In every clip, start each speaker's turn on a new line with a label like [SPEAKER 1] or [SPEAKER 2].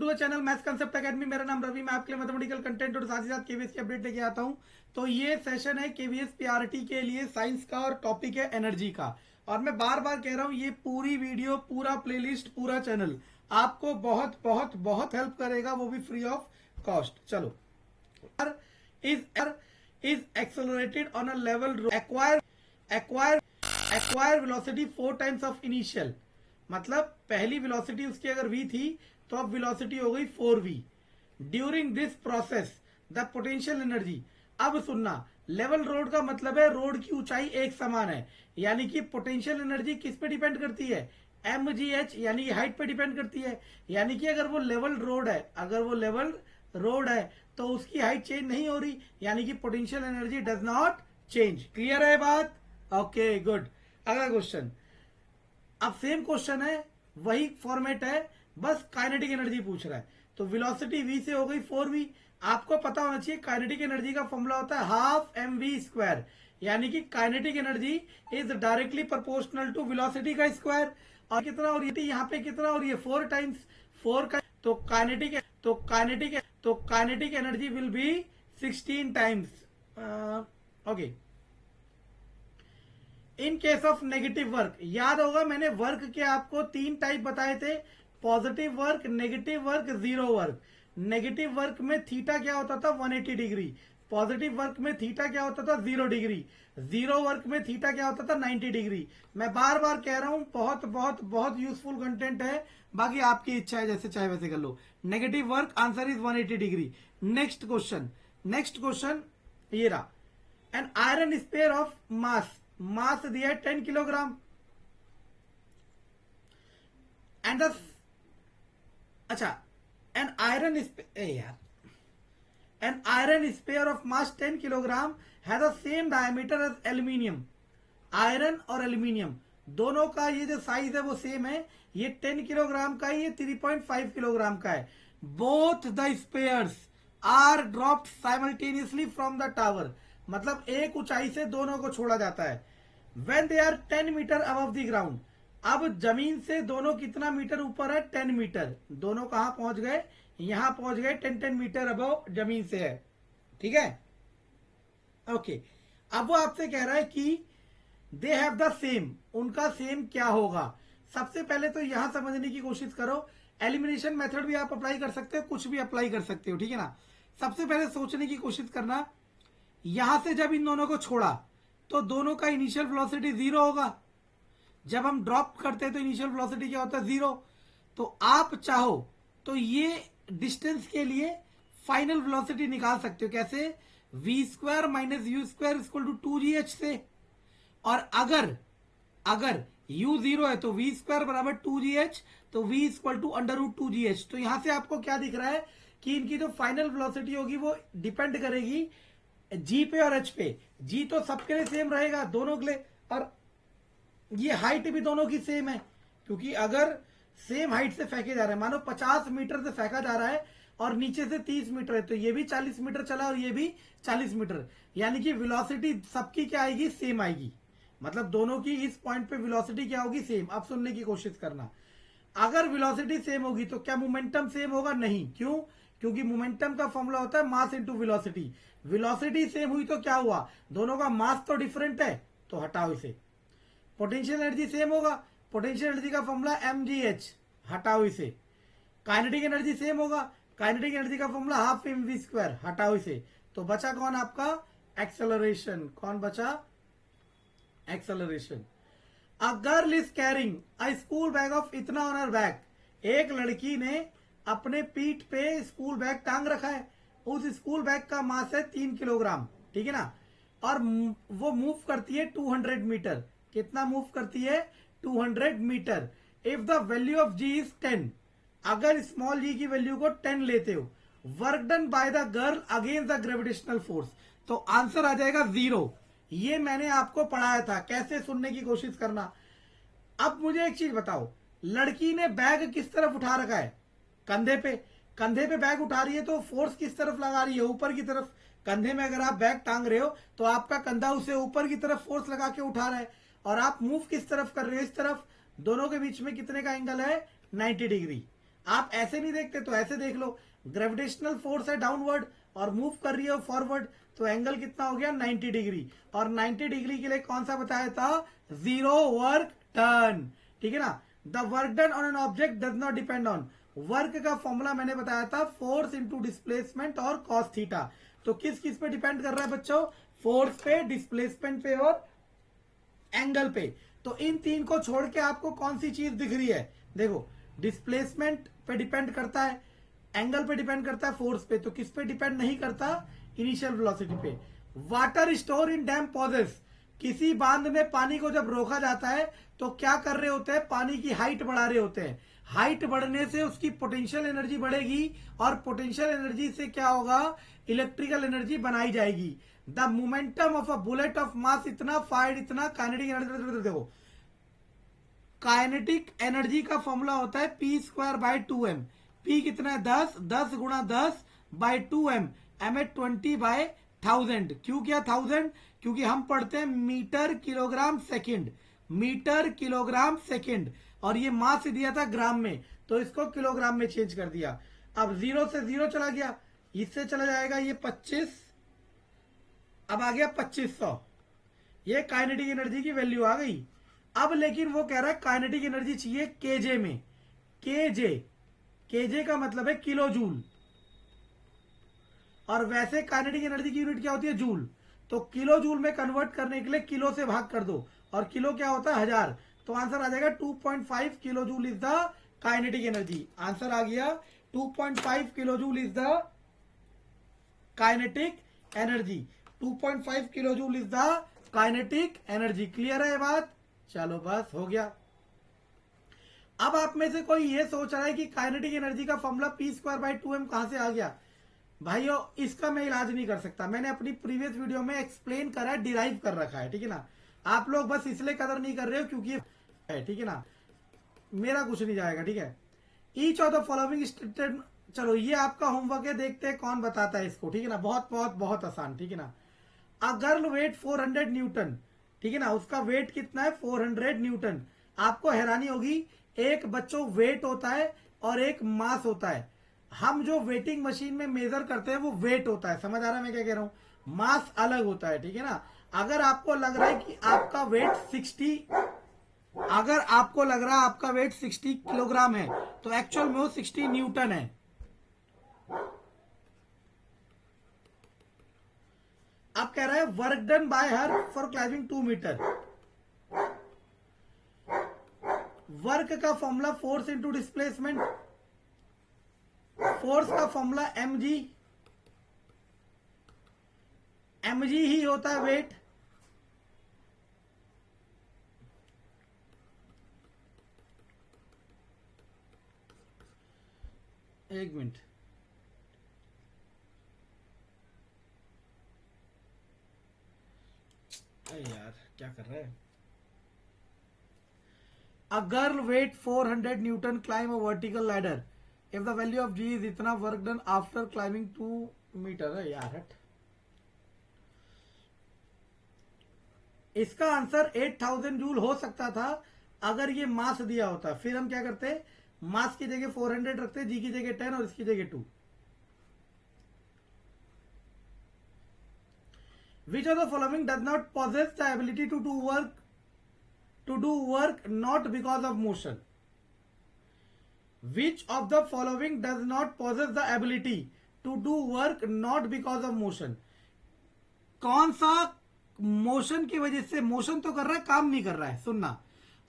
[SPEAKER 1] To channel maths concept academy. मेरा नाम रवि, मैं आपके लिए मैथमेटिकल कंटेंट और साथ ही साथ केवीएस की अपडेट लेके आता हूं। तो ये सेशन है केवीएस पीआरटी के लिए साइंस का और टॉपिक है एनर्जी का। और मैं बार बार कह रहा हूं, ये पूरी वीडियो, पूरा प्लेलिस्ट, पूरा चैनल आपको बहुत बहुत बहुत हेल्प करेगा, वो भी फ्री ऑफ कॉस्ट। चलो, is accelerated on a level acquire velocity 4 times of initial। मतलब पहली वेलोसिटी उसकी अगर v थी तो अब वेलोसिटी हो गई 4v। During this process the potential energy, अब सुनना, लेवल रोड का मतलब है रोड की ऊंचाई एक समान है, यानी कि पोटेंशियल एनर्जी किस पे डिपेंड करती है? mgh, यानी कि हाइट पे डिपेंड करती है। यानी कि अगर वो लेवल रोड है तो उसकी हाइट चेंज नहीं हो रही, यानी कि potential energy does not change. Clear है बात? Okay, good. अगला क्वेश्चन, अब सेम क्वेश्चन है, वही फॉर्मेट है, बस काइनेटिक एनर्जी पूछ रहा है। तो वेलोसिटी v से हो गई 4v। आपको पता होना चाहिए काइनेटिक एनर्जी का फॉर्मूला होता है हाफ mv², यानी कि kinetic energy is directly proportional to velocity का स्क्वायर। और कितना, और ये यहाँ पे कितना, और ये 4 टाइम्स 4 का, तो kinetic energy will be 16 times. Okay, in case of negative work, याद होगा मैंने वर्क के आपको 3 टाइप बताए थे, positive work, negative work, zero work. Negative work में थीटा क्या होता था? 180 डिग्री। पॉजिटिव वर्क में थीटा क्या होता था? 0 डिग्री। जीरो वर्क में थीटा क्या होता था? 90 डिग्री। मैं बार बार कह रहा हूं, बहुत बहुत बहुत यूजफुल कंटेंट है, बाकी आपकी इच्छा है, जैसे चाहे वैसे कर लो। Negative work answer is 180 degree. Next question ये रहा, an iron sphere of mass दिया है 10 किलोग्राम, एंड अच्छा, an iron sphere of mass 10 kilogram has the same diameter as aluminium. Iron और एल्यूमिनियम दोनों का ये जो साइज है वो सेम है, ये 10 किलोग्राम का है, ये 3.5 किलोग्राम का है। Both the spheres are dropped simultaneously from the tower, मतलब एक ऊंचाई से दोनों को छोड़ा जाता है। When they are 10 meter above the ground, अब जमीन से दोनों कितना मीटर ऊपर है? 10 मीटर। दोनों कहां पहुंच गए? यहां पहुंच गए, 10 मीटर अबव जमीन से है। ठीक है, ओके। अब वो आपसे कह रहा है कि दे हैव द सेम, उनका सेम क्या होगा? सबसे पहले तो यहां समझने की कोशिश करो, एलिमिनेशन मेथड भी आप अप्लाई कर सकते हो, कुछ भी अप्लाई कर सकते हो, ठीक है ना। सबसे पहले सोचने की कोशिश करना, यहां से जब इन दोनों को छोड़ा तो दोनों का इनिशियल वेलोसिटी 0 होगा। जब हम ड्रॉप करते हैं तो इनिशियल वेलोसिटी क्या होता है? 0। तो आप चाहो तो ये डिस्टेंस के लिए फाइनल वेलोसिटी निकाल सकते हो। कैसे? v² minus u² equal to 2gh से। और अगर u 0 है तो v² बराबर 2gh, तो v इक्वल टू √2gh। तो यहां से आपको क्या दिख रहा है कि इनकी जो फाइनल वेलोसिटी होगी वो डिपेंड करेगी g पे और h पे। g तो सबके लिए सेम रहेगा, दोनों के लिए, और ये हाइट भी दोनों की सेम है, क्योंकि अगर सेम हाइट से फेंके जा रहे हैं, मानो 50 मीटर से फेंका जा रहा है और नीचे से 30 मीटर है, तो ये भी 40 मीटर चला और ये भी 40 मीटर, यानी कि वेलोसिटी सबकी क्या आएगी? सेम आएगी। मतलब दोनों की इस पॉइंट पे वेलोसिटी क्या होगी? सेम। अब सुनने की कोशिश करना, अगर वेलोसिटी सेम होगी तो क्या मोमेंटम सेम होगा? नहीं। क्यों? क्योंकि मोमेंटम का फॉर्मूला होता है mass into velocity. Velocity same हुई तो क्या हुआ? दोनों का मास तो डिफरेंट है, तो हटाओ इसे। पोटेंशियल एनर्जी सेम होगा, पोटेंशियल एनर्जी का फॉर्मूला mgh, हटाओ इसे। काइनेटिक एनर्जी सेम होगा, काइनेटिक एनर्जी का फॉर्मूला हाफ mv², हटाओ इसे। तो बचा कौन आपका? एक्सेलरेशन। कौन बचा? Acceleration. A girl is carrying a school bag of इतना ऑन हर बैक, एक लड़की ने अपने पीठ पे स्कूल बैग टांग रखा है। उस स्कूल बैग का मास है 3 किलोग्राम, ठीक है ना, और वो मूव करती है 200 मीटर। कितना मूव करती है? 200 meter. If the value of G is 10, अगर स्मॉल जी की वैल्यू को 10 लेते हो, work done by the girl against the gravitational force, तो आंसर आ जाएगा 0। ये मैंने आपको पढ़ाया था, कैसे? सुनने की कोशिश करना। अब मुझे एक चीज बताओ, लड़की ने बैग किस तरफ उठा रखा है? कंधे पे। कंधे पे बैग उठा रही है तो फोर्स किस तरफ लगा रही है? ऊपर की तरफ। कंधे में अगर आप बैग टांग रहे हो तो आपका कंधा उसे ऊपर की तरफ फोर्स लगा के उठा रहा है, और आप मूव किस तरफ कर रहे हो? इस तरफ। दोनों के बीच में कितने का एंगल है? 90 डिग्री। आप ऐसे नहीं देखते तो ऐसे देख लो, ग्रेविटेशनल फोर्स है डाउनवर्ड और मूव कर रही है फॉरवर्ड, तो एंगल कितना हो गया 90 डिग्री। और 90 डिग्री के लिए कौन सा बताया था, जीरो वर्क डन, ठीक है ना। The work done on an object does not depend on, work का फॉर्मूला मैंने बताया था फोर्स इंटू डिस्प्लेसमेंट और कॉस थीटा। तो किस किस पे डिपेंड कर रहा है बच्चों, फोर्स पे, डिस्प्लेसमेंट पे और एंगल पे। तो इन तीन को छोड़ के आपको कौन सी चीज दिख रही है, देखो डिस्प्लेसमेंट पे डिपेंड करता है, एंगल पे डिपेंड करता है, फोर्स पे। तो किस पे डिपेंड नहीं करता, इनिशियल वेलोसिटी पे। Water store in dam possess, किसी बांध में पानी को जब रोका जाता है तो क्या कर रहे होते हैं, पानी की हाइट बढ़ा रहे होते हैं। हाइट बढ़ने से उसकी पोटेंशियल एनर्जी बढ़ेगी और पोटेंशियल एनर्जी से क्या होगा, इलेक्ट्रिकल एनर्जी बनाई जाएगी। The momentum of a bullet of mass इतना, फायर इतना, काइनेटिक एनर्जी देखो, काइनेटिक एनर्जी का फॉर्मूला होता है P square by 2m। P कितना है 10, 10 गुणा 10 bye 2m, M A 20 bye 1000। क्यों किया 1000, क्योंकि हम पढ़ते हैं metre kilogram second, metre kilogram second, और ये मास दिया था ग्राम में, तो इसको किलोग्राम में चेंज कर दिया। अब 0 से 0 चला गया, इससे चला जाएगा ये 25, अब आ गया 2500, ये काइनेटिक एनर्जी की वैल्यू आ गई। अब लेकिन वो कह रहा है काइनेटिक एनर्जी चाहिए केजे में, केजे, केजे का मतलब है किलो जूल, और वैसे काइनेटिक एनर्जी की यूनिट क्या होती है, जूल। तो किलो जूल में कन्वर्ट करने के लिए किलो से भाग कर दो, और किलो क्या होता है 1000, तो आंसर आ जाएगा 2.5 kilo joule is the kinetic energy. Answer आ गया 2.5 kilo joule is the kinetic energy, 2.5 kilo joule is the kinetic energy. Clear है ये बात, चलो बस हो गया। अब आप में से कोई ये सोच रहा है कि काइनेटिक एनर्जी का formula P square by 2m कहां से आ गया। भाइयों इसका मैं इलाज नहीं कर सकता, मैंने अपनी प्रीवियस वीडियो में एक्सप्लेन करा है, डिराइव कर रखा है, ठीक है ना। आप लोग बस इसलिए कदर नहीं कर रहे हो क्योंकि है, ठीक है ना, मेरा कुछ नहीं जाएगा, ठीक है। Each of the following statement, चलो ये आपका होमवर्क है, देखते हैं कौन बताता है इसको, ठीक है ना। बहुत बहुत बहुत आसान, ठीक है ना। अ गर्ल वेट 400 न्यूटन, ठीक है ना, उसका वेट कितना है 400 न्यूटन। आपको हैरानी होगी, एक बच्चों वेट होता है और एक मास होता है। हम जो वेटिंग मशीन में मेजर करते हैं वो वेट होता है, समझ आ रहा है मैं क्या कह रहा हूं, मास अलग होता है, ठीक है ना। अगर आपको लग रहा है कि आपका वेट 60, अगर आपको लग रहा है आपका वेट 60 किलोग्राम है तो एक्चुअल में वो 60 न्यूटन है। अब कह रहा है work done by her for climbing 2 metre. Work का formula force into displacement, force का फॉर्मूला mg, mg ही होता है वेट। एक मिनट, अरे यार क्या कर रहा है। A girl weight 400 Newton climb a vertical ladder. If the value of G is इतना work done after climbing 2 meter है यार हट। इसका आंसर 8000 जूल हो सकता था अगर ये मास दिया होता। फिर हम क्या करते, मास की जगह 400 रखते, जी की जगह 10 और इसकी जगह 2। Which of the following does not possess the ability to do work not because of motion? Which of the following does not possess the ability to do work not because of motion? कौन सा motion की वजह से, motion तो कर रहा है काम नहीं कर रहा है, सुनना।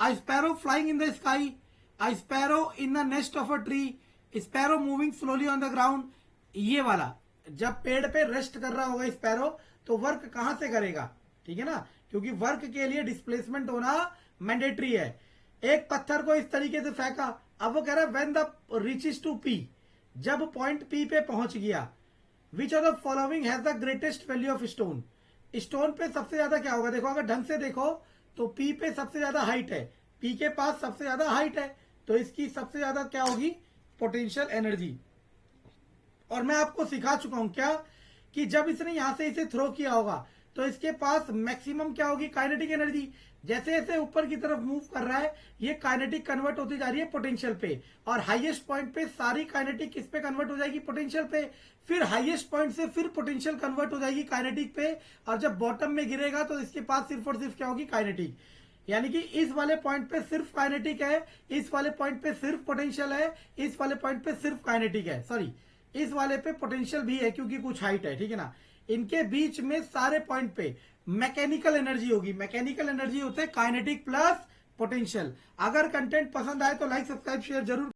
[SPEAKER 1] A sparrow flying in the sky, a sparrow in the nest of a tree, sparrow moving slowly on the ground, ये वाला जब पेड़ पे रेस्ट कर रहा होगा स्पैरो तो वर्क कहां से करेगा, ठीक है ना, क्योंकि वर्क के लिए डिस्प्लेसमेंट होना मैंडेटरी है। एक पत्थर को इस तरीके से फेंका, अब वो कह रहा है when the reaches to P, जब पॉइंट पी पे पहुंच गया। Which of the following has the greatest value of stone, stone पे सबसे ज्यादा क्या होगा, देखो अगर ढंग से देखो तो पी पे सबसे ज्यादा हाइट है, पी के पास सबसे ज्यादा हाइट है, तो इसकी सबसे ज्यादा क्या होगी, पोटेंशियल एनर्जी। और मैं आपको सिखा चुका हूं क्या, कि जब इसने यहां से इसे थ्रो किया होगा तो इसके पास मैक्सिमम क्या होगी, काइनेटिक एनर्जी। जैसे जैसे ऊपर की तरफ मूव कर रहा है ये काइनेटिक कन्वर्ट होती जा रही है पोटेंशियल पे, और हाईएस्ट पॉइंट पे सारी काइनेटिक किस पे कन्वर्ट हो जाएगी, पोटेंशियल पे। फिर हाईएस्ट पॉइंट से फिर पोटेंशियल कन्वर्ट हो जाएगी काइनेटिक पे, और जब बॉटम में गिरेगा तो इसके पास सिर्फ और सिर्फ क्या होगी, काइनेटिक। यानी कि इस वाले पॉइंट पे सिर्फ काइनेटिक है, इस वाले पॉइंट पे सिर्फ पोटेंशियल है, इस वाले पॉइंट पे सिर्फ काइनेटिक है, सॉरी इस वाले पे पोटेंशियल भी है क्योंकि कुछ हाइट है, ठीक है ना। इनके बीच में सारे पॉइंट पे मैकेनिकल एनर्जी होगी। मैकेनिकल एनर्जी होते हैं काइनेटिक प्लस पोटेंशियल। अगर कंटेंट पसंद आए तो लाइक सब्सक्राइब शेयर जरूर